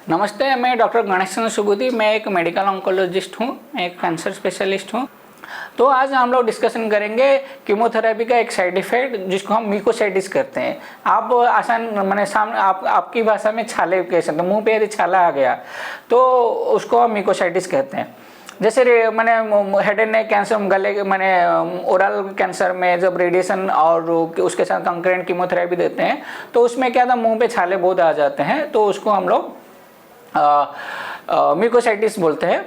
नमस्ते, मैं डॉक्टर गणेश चंद्र सुबुद्धि। मैं एक मेडिकल ऑन्कोलॉजिस्ट हूँ, मैं एक कैंसर स्पेशलिस्ट हूँ। तो आज हम लोग डिस्कशन करेंगे कीमोथेरेपी का एक साइड इफेक्ट जिसको हम म्यूकोसाइटिस करते हैं। आप आसान मैंने सामने आपकी भाषा में छाले कह सकते हैं। मुँह पे यदि छाला आ गया तो उसको हम म्यूकोसाइटिस कहते हैं। जैसे मैंने हेड एंड नेक कैंसर, गले के मैंने ओरल कैंसर में जब रेडिएशन और उसके साथ कंकरेंट कीमोथेरेपी देते हैं तो उसमें क्या था, मुंह पे छाले बहुत आ जाते हैं, तो उसको हम लोग म्यूकोसाइटिस बोलते हैं।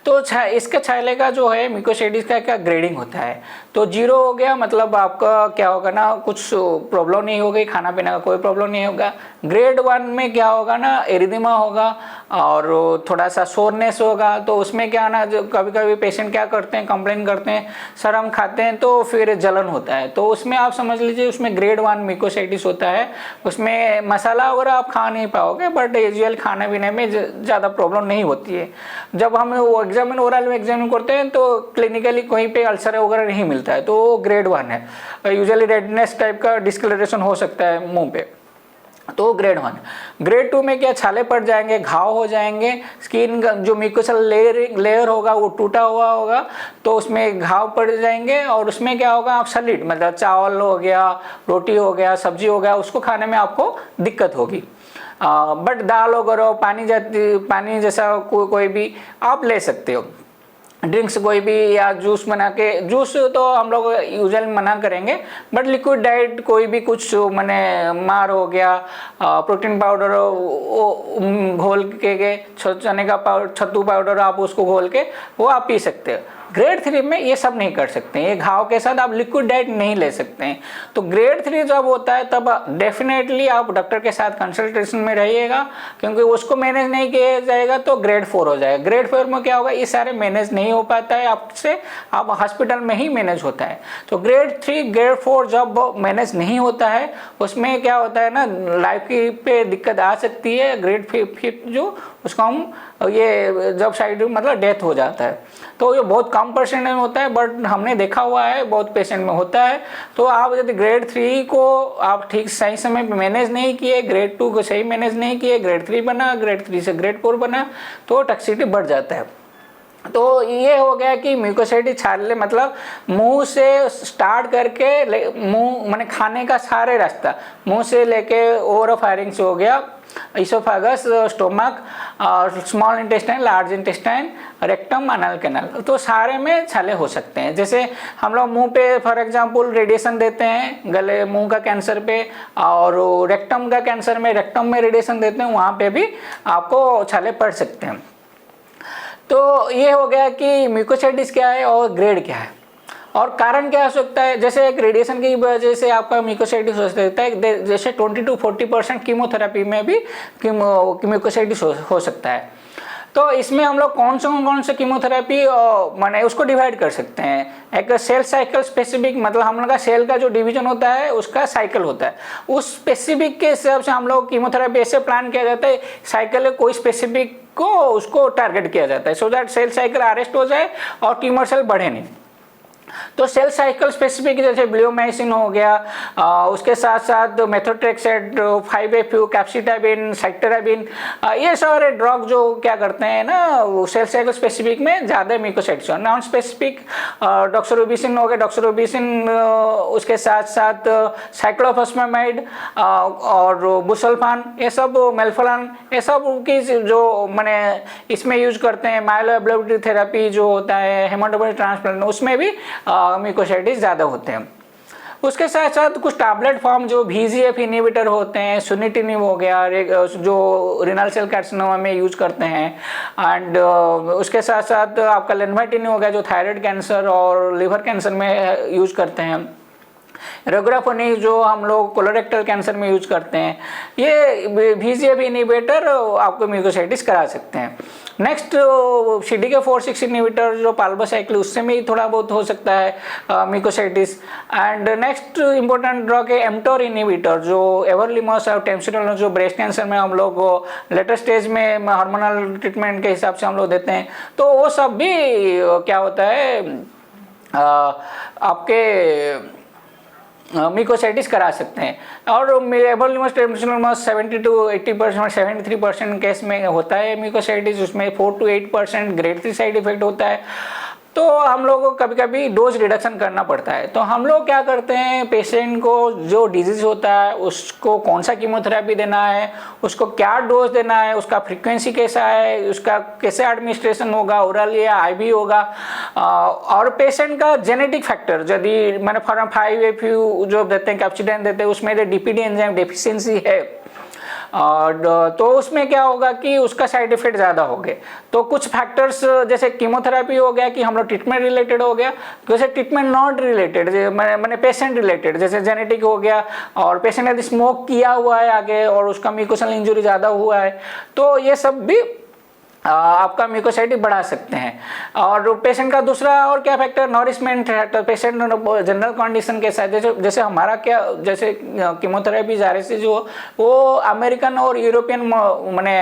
तो इसका छाले का जो है म्यूकोसाइटिस का क्या ग्रेडिंग होता है। तो 0 हो गया मतलब आपका क्या होगा ना, कुछ प्रॉब्लम नहीं होगी, खाना पीना का कोई प्रॉब्लम नहीं होगा। ग्रेड 1 में क्या होगा ना, एरिथेमा होगा और थोड़ा सा सोरनेस होगा। तो उसमें क्या ना, जो कभी कभी पेशेंट क्या करते हैं, कंप्लेन करते हैं, सर हम खाते हैं तो फिर जलन होता है। तो उसमें आप समझ लीजिए उसमें ग्रेड 1 म्यूकोसाइटिस होता है। उसमें मसाला वगैरह आप खा नहीं पाओगे, बट यूजुअल खाने पीने में ज़्यादा प्रॉब्लम नहीं होती है। जब हम वो एग्जामिन ओरल में एग्जामिन करते हैं तो क्लिनिकली कहीं पे अल्सर वगैरह नहीं मिलता है, तो वो ग्रेड 1 है। यूजुअली रेडनेस टाइप का डिस्कलरेशन हो सकता है मुंह पे, तो ग्रेड 1। ग्रेड 2 में क्या, छाले पड़ जाएंगे, घाव हो जाएंगे, स्किन का जो म्यूकोसल लेयर होगा वो टूटा हुआ होगा, तो उसमें घाव पड़ जाएंगे। और उसमें क्या होगा, आप सलिड मतलब चावल हो गया, रोटी हो गया, सब्जी हो गया, उसको खाने में आपको दिक्कत होगी। बट दाल वगैरह, पानी जैसा कोई भी आप ले सकते हो। ड्रिंक्स कोई भी या जूस बना के, जूस तो हम लोग यूजुअली मना करेंगे, बट लिक्विड डाइट कोई भी कुछ मैंने मार हो गया, प्रोटीन पाउडर घोल के चने का पाउडर, सत्तू पाउडर आप उसको घोल के वो आप पी सकते हो। ग्रेड 3 में ये सब नहीं कर सकते हैं, ये घाव के साथ आप लिक्विड डाइट नहीं ले सकते हैं। तो ग्रेड 3 जब होता है तब डेफिनेटली आप डॉक्टर के साथ कंसल्टेशन में रहिएगा, क्योंकि उसको मैनेज नहीं किया जाएगा तो ग्रेड 4 हो जाएगा। ग्रेड 4 में क्या होगा, ये सारे मैनेज नहीं हो पाता है आपसे, आप हॉस्पिटल में ही मैनेज होता है। तो ग्रेड 3 ग्रेड 4 जब मैनेज नहीं होता है उसमें क्या होता है ना, लाइफ की पे दिक्कत आ सकती है। ग्रेड 5 जो उसको हम ये जब साइड मतलब डेथ हो जाता है, तो ये बहुत कम परसेंट में होता है, बट हमने देखा हुआ है बहुत पेशेंट में होता है। तो आप यदि ग्रेड 3 को आप ठीक सही समय पे मैनेज नहीं किए, ग्रेड 2 को सही मैनेज नहीं किए, ग्रेड 3 बना, ग्रेड 3 से ग्रेड 4 बना, तो टॉक्सिसिटी बढ़ जाता है। तो ये हो गया कि म्यूकोसाइटिस छाले मतलब मुंह से स्टार्ट करके मुंह माने खाने का सारे रास्ता, मुंह से लेके ओरोफैरिंग्स हो गया, oesophagus, stomach, small intestine, large intestine, rectum, अनल कैनाल, तो सारे में छाले हो सकते हैं। जैसे हम लोग मुंह पे फॉर एग्जांपल रेडिएशन देते हैं गले मुंह का कैंसर पे, और रेक्टम का कैंसर में रेक्टम में रेडिएशन देते हैं, वहाँ पे भी आपको छाले पड़ सकते हैं। तो ये हो गया कि म्यूकोसाइटिस क्या है और ग्रेड क्या है और कारण क्या हो सकता है। जैसे एक रेडिएशन की वजह से आपका म्यूकोसाइटिस हो सकता है, जैसे 20 to 40% कीमोथेरेपी में भी म्यूकोसाइटिस हो सकता है। तो इसमें हम लोग कौन से कीमोथेरेपी माने उसको डिवाइड कर सकते हैं। एक सेल साइकिल स्पेसिफिक, मतलब हम लोग का सेल का जो डिवीजन होता है उसका साइकिल होता है, उस स्पेसिफिक के हिसाब से हम लोग कीमोथेरेपी ऐसे प्लान किया जाता है। साइकिल कोई स्पेसिफिक को उसको टारगेट किया जाता है, so that cell cycle arrest हो जाए और ट्यूमर सेल बढ़े नहीं। तो सेल साइकिल स्पेसिफिक जैसे ब्लियोमाइसिन हो गया, उसके साथ साथ मेथोट्रेक्सेट, 5-FU, कैप्सिटाबिन, साइक्लोराबिन, ये सारे ड्रग जो क्या करते हैं ना सेल साइकिल स्पेसिफिक में ज़्यादा म्यूकोसाइटिस। नॉन स्पेसिफिक डॉक्सोरोबिसिन हो गया, डॉक्सोरोबिसिन, उसके साथ साथ साइक्लोफॉस्फेमाइड और बुसल्फान, ये सब मेल्फोलान, ये सब की जो मैंने इसमें यूज करते हैं। माइलोएबिलिटी थेरेपी जो होता है, हेमाटोपोइएटिक ट्रांसप्लांट, उसमें भी म्यूकोसाइटिस ज़्यादा होते हैं। उसके साथ साथ कुछ टैबलेट फॉर्म जो VEGF इनहिबिटर होते हैं, सुनिटिनिब हो गया जो रिनल सेल कार्सिनोमा में यूज करते हैं, एंड उसके साथ साथ आपका लेन्वाइटिनिब हो गया जो थायराइड कैंसर और लिवर कैंसर में यूज करते हैं। रेगुराफोनिक जो हम लोग कोलोरेक्टल कैंसर में यूज करते हैं। ये VEGF इनहिबिटर आपको म्यूकोसाइटिस करा सकते हैं। नेक्स्ट CDK4/6 इनहिबिटर जो पाल्बोसाइक्लिन, उससे भी थोड़ा बहुत हो सकता है mucositis. And next important drug है mTOR इनहिबिटर जो एवरलिमस और टेम्सिडोलोन जो ब्रेस्ट कैंसर में हम लोग लेटर स्टेज में हार्मोनल ट्रीटमेंट के हिसाब से हम लोग देते हैं। तो वो सब भी क्या होता है आपके म्यूकोसाइटिस करा सकते हैं। और एबोल्यूमस टेम्परेचर 70 to 80%, 73% केस में होता है म्यूकोसाइटिस, उसमें 4 to 8% ग्रेड 3 साइड इफेक्ट होता है। तो हम लोग को कभी कभी डोज रिडक्शन करना पड़ता है। तो हम लोग क्या करते हैं, पेशेंट को जो डिजीज होता है उसको कौन सा कीमोथेरेपी देना है, उसको क्या डोज देना है, उसका फ्रीक्वेंसी कैसा है, उसका कैसे एडमिनिस्ट्रेशन होगा, ओरल या आईवी होगा, और पेशेंट का जेनेटिक फैक्टर यदि मैंने फॉर्म 5FU जो देते हैं कैप्सिडेंट देते हैं उसमें डीपीडी एंजाइम डेफिशिएंसी है, और तो उसमें क्या होगा कि उसका साइड इफेक्ट ज़्यादा हो गए। तो कुछ फैक्टर्स जैसे कीमोथेरेपी हो गया कि हम लोग ट्रीटमेंट रिलेटेड हो गया, जैसे ट्रीटमेंट नॉट रिलेटेड मैंने पेशेंट रिलेटेड जैसे जेनेटिक हो गया, और पेशेंट यदि स्मोक किया हुआ है आगे और उसका म्यूकोसल इंजरी ज़्यादा हुआ है तो ये सब भी आपका म्यूकोसाइटिस बढ़ा सकते हैं। और पेशेंट का दूसरा और क्या फैक्टर, नॉरिशमेंट है। तो पेशेंट जनरल कंडीशन के साथ जैसे हमारा क्या, जैसे कीमोथेरेपी ज़ाहिर से जो वो अमेरिकन और यूरोपियन माने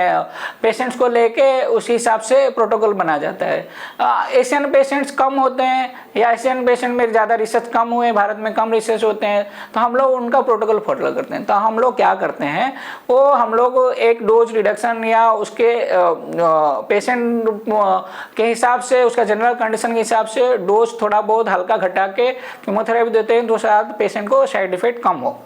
पेशेंट्स को लेके उसी हिसाब से प्रोटोकॉल बना जाता है। एशियन पेशेंट्स कम होते हैं या एशियन पेशेंट में ज़्यादा रिसर्च कम हुए, भारत में कम रिसर्च होते हैं, तो हम लोग उनका प्रोटोकॉल फॉलो करते हैं। तो हम लोग क्या करते हैं, वो हम लोग एक डोज रिडक्शन या उसके पेशेंट के हिसाब से, उसका जनरल कंडीशन के हिसाब से डोज थोड़ा बहुत हल्का घटा के कीमोथेरेपी देते हैं, तो शायद पेशेंट को साइड इफेक्ट कम हो।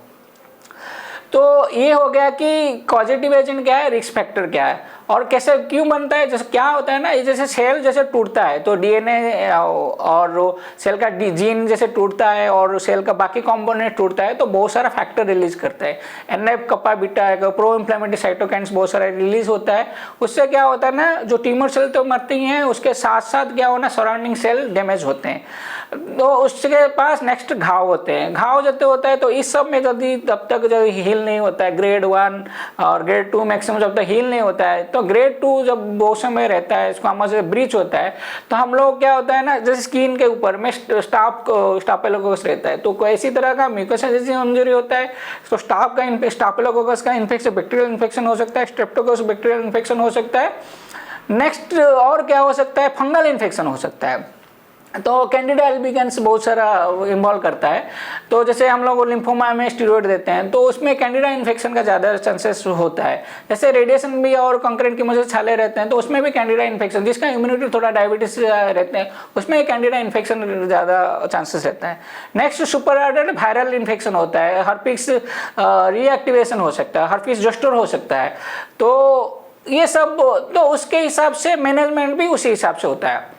तो ये हो गया कि कॉजेटिव एजेंट क्या है, रिस्क फैक्टर क्या है, और कैसे क्यों बनता है। जैसे क्या होता है ना, ये जैसे सेल जैसे टूटता है तो डीएनए और सेल का जीन जैसे टूटता है और सेल का बाकी कंपोनेंट टूटता है, तो बहुत सारा फैक्टर रिलीज करता है। एनएफ कप्पा बीटा है, प्रो इन्फ्लेमेटरी साइटोकाइन्स बहुत सारा रिलीज होता है। उससे क्या होता है ना, जो ट्यूमर सेल तो मरती हैं, उसके साथ साथ क्या होना, सराउंडिंग सेल डैमेज होते हैं, तो उसके पास नेक्स्ट घाव होते हैं। घाव जब होता है तो इस सब में यदि तब तक जब हील नहीं होता है, ग्रेड 1 और ग्रेड 2 मैक्सिमम जब तक हील नहीं होता है, तो ग्रेड 2 जब बोसम में रहता है, इसको हम से ब्रीच होता है, तो हम लोग क्या होता है ना, जैसे स्किन के ऊपर में स्टाफिलोकोकस रहता है, तो कोई इसी तरह का म्यूकोसा जैसी इंजरी होता है, तो स्टाफिलोकोकस का इन्फेक्शन, बैक्टीरियल इन्फेक्शन हो सकता है, स्ट्रेप्टोकोकस बैक्टीरियल इन्फेक्शन हो सकता है। नेक्स्ट और क्या हो सकता है, फंगल इन्फेक्शन हो सकता है। तो कैंडिडा एल्बिगेंस बहुत सारा इन्वॉल्व करता है। तो जैसे हम लोग लिम्फोमा में स्टीरॉयड देते हैं तो उसमें कैंडिडा इन्फेक्शन का ज़्यादा चांसेस होता है। जैसे रेडिएशन भी और कंकरेंट की वजह से छाले रहते हैं तो उसमें भी कैंडिडा इन्फेक्शन, जिसका इम्यूनिटी थोड़ा डायबिटीज रहते हैं उसमें कैंडिडा इन्फेक्शन ज़्यादा चांसेस रहता है। Next super added viral infection होता है, हर्पिक्स रीएक्टिवेशन हो सकता है, हर्पिक्स जोस्टर हो सकता है। तो ये सब, तो उसके हिसाब से मैनेजमेंट भी उसी हिसाब से होता है।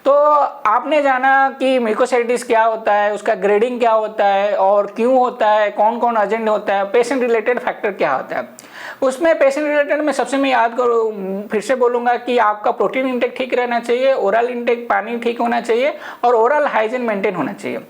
तो आपने जाना कि म्यूकोसाइटिस क्या होता है, उसका ग्रेडिंग क्या होता है और क्यों होता है, कौन कौन एजेंट होता है, पेशेंट रिलेटेड फैक्टर क्या होता है। उसमें पेशेंट रिलेटेड में सबसे मैं याद करूँ, फिर से बोलूँगा कि आपका प्रोटीन इंटेक ठीक रहना चाहिए, ओरल इंटेक पानी ठीक होना चाहिए और ओरल हाइजीन मेंटेन होना चाहिए।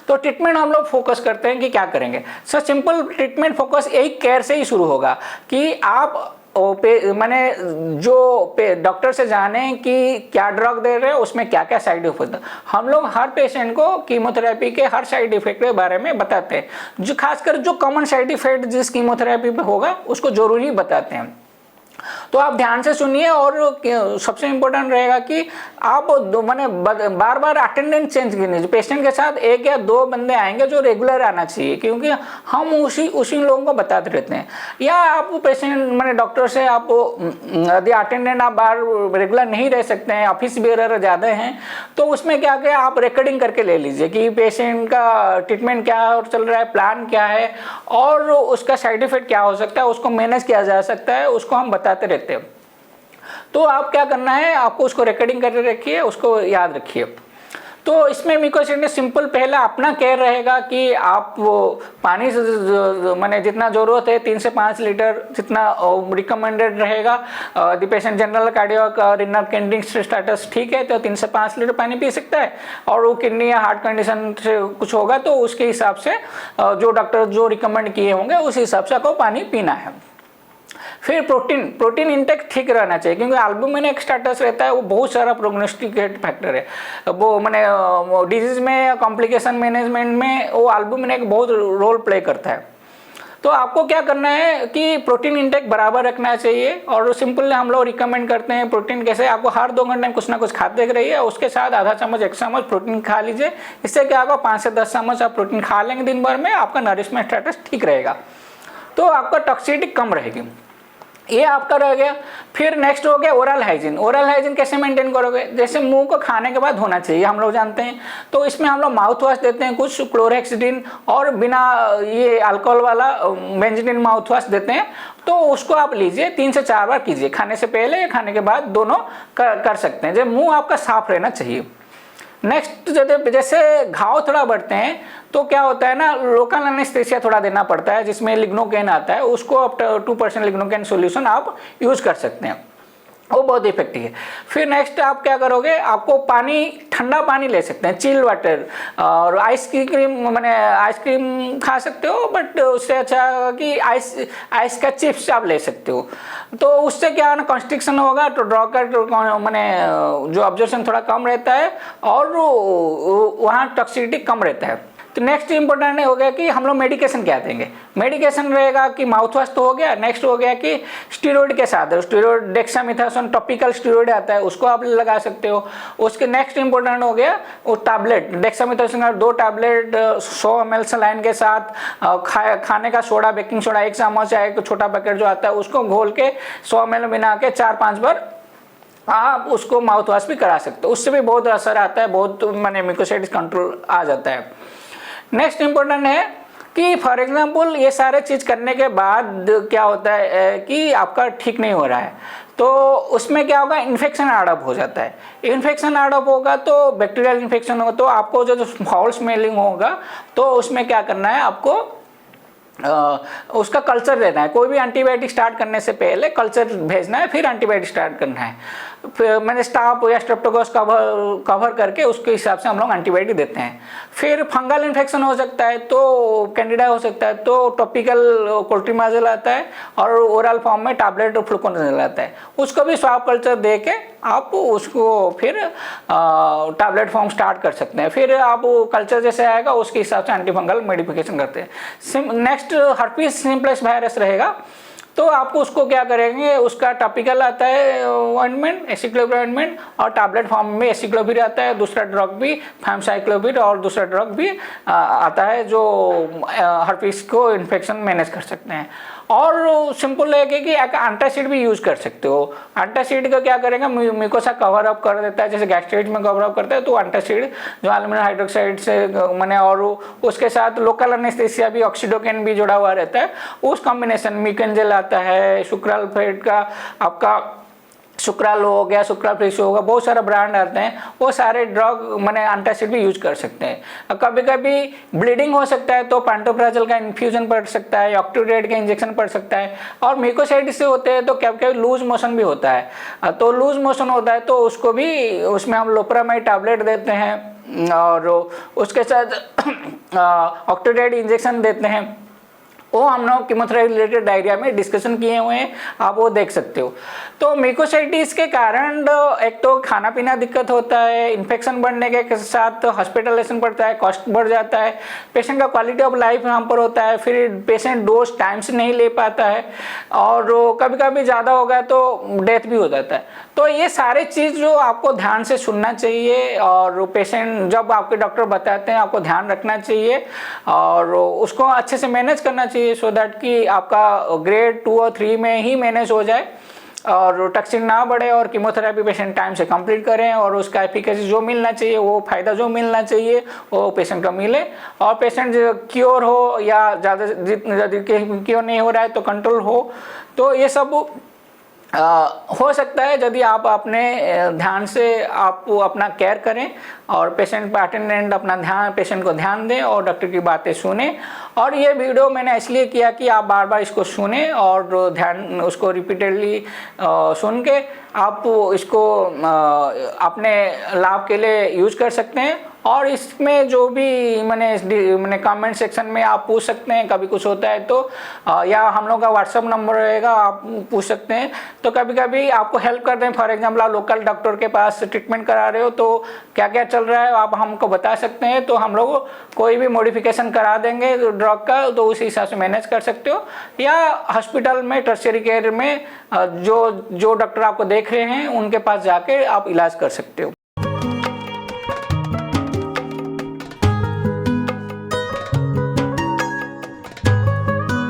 तो ट्रीटमेंट हम लोग फोकस करते हैं कि क्या करेंगे। सो सिंपल ट्रीटमेंट फोकस एक केयर से ही शुरू होगा कि आप मैंने जो डॉक्टर से जाने कि क्या ड्रग दे रहे हैं, उसमें क्या क्या साइड इफेक्ट होता है। हम लोग हर पेशेंट को कीमोथेरेपी के हर साइड इफेक्ट के बारे में बताते हैं, जो खासकर जो कॉमन साइड इफेक्ट जिस कीमोथेरेपी पे होगा उसको जरूरी बताते हैं। तो आप ध्यान से सुनिए, और सबसे इम्पोर्टेंट रहेगा कि आप मैंने बार बार अटेंडेंस चेंज कीजिए। पेशेंट के साथ 1 या 2 बंदे आएंगे जो रेगुलर आना चाहिए, क्योंकि हम उसी लोगों को बताते रहते हैं। या आप पेशेंट मैंने डॉक्टर से आप यदि अटेंडेंट आप बार रेगुलर नहीं रह सकते हैं, ऑफिस बेरर ज़्यादा हैं, तो उसमें क्या क्या आप रिकॉर्डिंग करके ले लीजिए कि पेशेंट का ट्रीटमेंट क्या चल रहा है, प्लान क्या है और उसका साइड इफेक्ट क्या हो सकता है, उसको मैनेज किया जा सकता है, उसको हम बताते रहते हैं। तो आप क्या करना है, आपको उसको रिकॉर्डिंग करके रखिए, उसको याद रखिए। तो इसमें म्यूकोसाइटिस सिंपल पहला अपना केयर रहेगा कि आप वो पानी से मैंने जितना ज़रूरत है 3 से 5 लीटर जितना रिकमेंडेड रहेगा। The patient general cardiac renal kidney status ठीक है तो 3 से 5 लीटर पानी पी सकता है, और वो किडनी या हार्ट कंडीशन से कुछ होगा तो उसके हिसाब से जो डॉक्टर जो रिकमेंड किए होंगे उस हिसाब से आपको पानी पीना है। फिर प्रोटीन इंटेक ठीक रहना चाहिए, क्योंकि एल्बुमिन एक स्टेटस रहता है, वो बहुत सारा प्रोग्नोस्टिकेट फैक्टर है। वो मैंने डिजीज में कॉम्प्लिकेशन मैनेजमेंट में वो एल्बुमिन एक बहुत रोल प्ले करता है। तो आपको क्या करना है कि प्रोटीन इंटेक बराबर रखना चाहिए, और सिंपल हम लोग रिकमेंड करते हैं प्रोटीन कैसे, आपको हर 2 घंटे में कुछ ना कुछ खाते रहिए, उसके साथ आधा चम्मच 1 चम्मच प्रोटीन खा लीजिए। इससे क्या होगा, 5 से 10 चम्मच आप प्रोटीन खा लेंगे दिन भर में, आपका नरिशमेंट स्टेटस ठीक रहेगा, तो आपका टॉक्सिसिटी कम रहेगी। ये आपका रह गया। फिर नेक्स्ट हो गया ओरल हाइजीन। ओरल हाइजीन कैसे मेंटेन करोगे, जैसे मुंह को खाने के बाद धोना चाहिए, हम लोग जानते हैं, तो इसमें हम लोग माउथ वॉश देते हैं, कुछ क्लोरेक्सिडिन और बिना ये अल्कोहल वाला बेंजीडिन माउथ वॉश देते हैं, तो उसको आप लीजिए, 3 से 4 बार कीजिए, खाने से पहले या खाने के बाद, दोनों कर सकते हैं, जब मुंह आपका साफ रहना चाहिए। नेक्स्ट जैसे घाव थोड़ा बढ़ते हैं तो क्या होता है ना, लोकल एनेस्थेसिया थोड़ा देना पड़ता है, जिसमें लिग्नोकेन आता है, उसको आप 2% लिग्नोकेन सॉल्यूशन आप यूज कर सकते हैं, वो बहुत इफेक्टिव है। फिर नेक्स्ट आप क्या करोगे, आपको पानी, ठंडा पानी ले सकते हैं, चिल वाटर, और आइसक्रीम, मैंने आइसक्रीम खा सकते हो, बट उससे अच्छा कि आइस का चिप्स आप ले सकते हो, तो उससे क्या है ना, कॉन्स्ट्रिक्शन होगा, तो ड्रॉकर मैंने जो ऑब्जर्वेशन थोड़ा कम रहता है, और वहाँ टॉक्सिसिटी कम रहता है। तो नेक्स्ट इंपॉर्टेंट हो गया कि हम लोग मेडिकेशन क्या देंगे। मेडिकेशन रहेगा कि माउथ वॉश तो हो गया, नेक्स्ट हो गया कि स्टीरॉयड के साथ, स्टीरॉयड डेक्सामेथासोन टॉपिकल स्टीरॉयड आता है, उसको आप लगा सकते हो। उसके नेक्स्ट इंपॉर्टेंट हो गया वो टैबलेट, डेक्सामेथासोन का 2 टैबलेट 100 ml सलाइन के साथ, खाने का सोडा, बेकिंग सोडा 1 चम्मच या एक छोटा पैकेट जो आता है, उसको घोल के 100 ml बना के 4-5 बार आप उसको माउथ वॉश भी करा सकते हो, उससे भी बहुत असर आता है, बहुत माने म्यूकोसाइटिस कंट्रोल आ जाता है। नेक्स्ट इंपॉर्टेंट है कि फॉर एग्जांपल ये सारे चीज़ करने के बाद क्या होता है कि आपका ठीक नहीं हो रहा है, तो उसमें क्या होगा, इन्फेक्शन एडअप हो जाता है। इन्फेक्शन एडअप होगा तो बैक्टीरियल इन्फेक्शन होगा, तो आपको जो फाउल स्मेलिंग होगा, तो उसमें क्या करना है, आपको उसका कल्चर लेना है। कोई भी एंटीबायोटिक स्टार्ट करने से पहले कल्चर भेजना है, फिर एंटीबायोटिक स्टार्ट करना है। फिर मैंने स्टाफ या स्ट्रेप्टोकोकस कवर करके उसके हिसाब से हम लोग एंटीबायोटिक देते हैं। फिर फंगल इन्फेक्शन हो सकता है, तो कैंडिडा हो सकता है, तो टॉपिकल कोल्ट्रीमाजोल आता है, और ओरल फॉर्म में टैबलेट और फ्लूकोनाजोल आता है, उसको भी स्वाब कल्चर दे के आप उसको फिर टैबलेट फॉर्म स्टार्ट कर सकते हैं। फिर आप कल्चर जैसे आएगा उसके हिसाब से एंटीफंगल मेडिफिकेशन करते हैं। नेक्स्ट हर्पीस सिम्प्लेक्स वायरस रहेगा, तो आपको उसको क्या करेंगे, उसका टॉपिकल आता है ऑइंटमेंट, एसिक्लोविर ऑइंटमेंट, और टैबलेट फॉर्म में एसिक्लोविर आता है, दूसरा ड्रग भी फैमसाइक्लोविर, और दूसरा ड्रग भी आता है जो हर्पीस को इन्फेक्शन मैनेज कर सकते हैं। और सिंपल है कि एक एंटासिड भी यूज कर सकते हो। एंटासिड का क्या करेगा, म्यूकोसा कवर अप कर देता है, जैसे गैस्ट्राइटिस में कवर अप करता है, तो एंटासिड जो एल्यूमिनियम हाइड्रोक्साइड से मैंने, और उसके साथ लोकल एनेस्थेसिया भी, ऑक्सीडोकेन भी जुड़ा हुआ रहता है, उस कॉम्बिनेशन मिकेंजेल आता है, सुक्रालफेट का आपका सुक्राल हो गया, सुक्राफ्रिक्स होगा, बहुत सारा ब्रांड आते हैं, वो सारे ड्रग मैंने एंटासिड भी यूज कर सकते हैं। कभी कभी ब्लीडिंग हो सकता है तो पैंटोप्राजोल का इन्फ्यूजन पड़ सकता है, ऑक्टोडेट का इंजेक्शन पड़ सकता है, और म्यूकोसाइटिस से होते हैं तो कभी कभी लूज मोशन भी होता है, तो लूज मोशन होता है तो उसको भी, उसमें हम लोपरामाइड टैबलेट देते हैं, और उसके साथ ऑक्टोडेट इंजेक्शन देते हैं। वो हम लोग कीमोथेरेपी रिलेटेड डायरिया में डिस्कशन किए हुए हैं, आप वो देख सकते हो। तो म्यूकोसाइटिस के कारण एक तो खाना पीना दिक्कत होता है, इन्फेक्शन बढ़ने के साथ हॉस्पिटलाइजेशन बढ़ता है, कॉस्ट बढ़ जाता है, पेशेंट का क्वालिटी ऑफ लाइफ यहाँ पर होता है, फिर पेशेंट डोज टाइम से नहीं ले पाता है, और कभी कभी ज़्यादा हो गया तो डेथ भी हो जाता है। तो ये सारे चीज़ जो आपको ध्यान से सुनना चाहिए, और पेशेंट जब आपके डॉक्टर बताते हैं आपको ध्यान रखना चाहिए, और उसको अच्छे से मैनेज करना चाहिए, सो दैट कि आपका ग्रेड 2 और 3 में ही मैनेज हो जाए, और टॉक्सिन ना बढ़े, और कीमोथेरेपी पेशेंट टाइम से कंप्लीट करें, और उसका एफिकेसी जो मिलना चाहिए, वो फायदा जो मिलना चाहिए वो पेशेंट को मिले, और पेशेंट क्योर हो या ज़्यादा क्योर नहीं हो रहा है तो कंट्रोल हो। तो ये सब हो सकता है यदि आप अपने ध्यान से आप अपना केयर करें, और पेशेंट पर अटेंडेंट अपना ध्यान, पेशेंट को ध्यान दें, और डॉक्टर की बातें सुने। और ये वीडियो मैंने इसलिए किया कि आप बार बार इसको सुने, और ध्यान उसको रिपीटेडली सुन के आप इसको अपने लाभ के लिए यूज कर सकते हैं, और इसमें जो भी मैंने कमेंट सेक्शन में आप पूछ सकते हैं, कभी कुछ होता है तो या हम लोग का व्हाट्सअप नंबर रहेगा, आप पूछ सकते हैं। तो कभी कभी आपको हेल्प कर दें। फॉर एग्जांपल आप लोकल डॉक्टर के पास ट्रीटमेंट करा रहे हो तो क्या क्या चल रहा है आप हमको बता सकते हैं, तो हम लोग कोई भी मॉडिफिकेशन करा देंगे ड्रग का, तो उस हिसाब से मैनेज कर सकते हो। या हॉस्पिटल में टर्शियरी केयर में जो डॉक्टर आपको देख रहे हैं उनके पास जाके आप इलाज कर सकते हो।